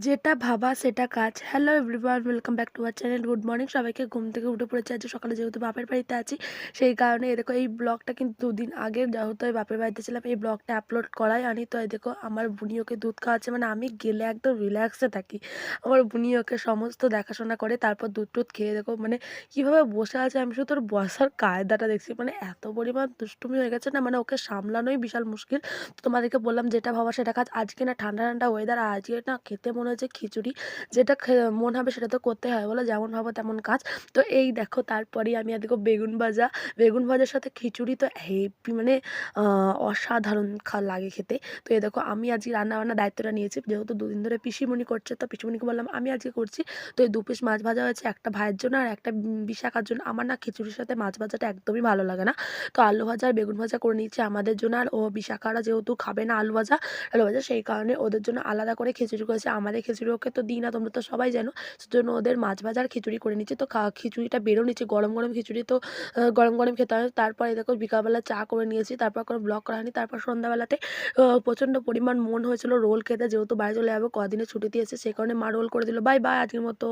যেটা ভাবা সেটা কাজ। Hello everyone, welcome back to our channel. Good morning সবাইকে। ঘুম থেকে উঠে পড়েছি আজ সকালে, যেহেতু বাপের বাড়িতে আছি সেই কারণে দেখো এই ব্লগটা কিন্তু দুদিন আগের, যেহেতু আমি বাপের বাড়িতে ছিলাম এই ব্লগটা আপলোড করাই আনি। তো এই দেখো আমার বুনি ওকে দুধ খাওয়াচ্ছে, মানে আমি গেলে একদম রিল্যাক্সে থাকি, আমার বুনি ওকে সমস্ত দেখাশোনা করে তারপর দুধ টুধ খেয়ে দেখো মানে কীভাবে বসে আছে। আমি শুধু তোর বসার কায়দাটা দেখছি, মানে এত পরিমাণ দুষ্টুমি হয়ে গেছে না, মানে ওকে সামলানোই বিশাল মুশকিল। তো তোমাদেরকে বললাম যেটা ভাবা সেটা কাজ। আজকে না ঠান্ডা ঠান্ডা ওয়েদার, আর আজকে না খেতে মনে হচ্ছে খিচুড়ি। যেটা মন হবে সেটা তো করতে হয়, বলো যেমন ভাবো তেমন কাজ। তো এই দেখো তারপরেই আমি আর দেখো বেগুন ভাজা, বেগুন ভাজার সাথে খিচুড়ি তো হেভি মানে অসাধারণ লাগে খেতে। তো এই দেখো আমি আজকে রান্নাবান্নার দায়িত্বটা নিয়েছি, যেহেতু দুদিন ধরে পিসিমণি করছে তো পিসিমণিকে বললাম আমি আজকে করছি। তো এই দু পিস মাছ ভাজা হয়েছে, একটা ভাইয়ের জন্য আর একটা বিশাখার জন্য। আমার না খিচুড়ির সাথে মাছ ভাজাটা একদমই ভালো লাগে না। তো আলু ভাজা আর বেগুন ভাজা করে নিচ্ছি আমাদের জন্য, আর ও বিশাখারা যেহেতু খাবে না আলু ভাজা, সেই কারণে ওদের জন্য আলাদা করে খিচুড়ি করেছে। আমাদের খিচুড়ি ওকে তো দিই না, তোমরা তো সবাই জানো। সেজন্য ওদের মাছ ভাজা আর খিচুড়ি করে নিচ্ছি। তো খিচুড়িটা বেরো নিচ্ছি, গরম গরম খিচুড়ি তো গরম গরম খেতে হয়। তারপরে দেখো বিকালবেলা চা করে নিয়েছি, তারপর কোনো ব্লগ করা হয়নি। তারপর সন্ধ্যাবেলাতে প্রচণ্ড পরিমাণ মন হয়েছিল রোল খেতে, যেহেতু বাইরে চলে যাবো, কদিনের ছুটি দিয়েছে সেই কারণে মা রোল করে দিল। বাই বাই আজকের মতো।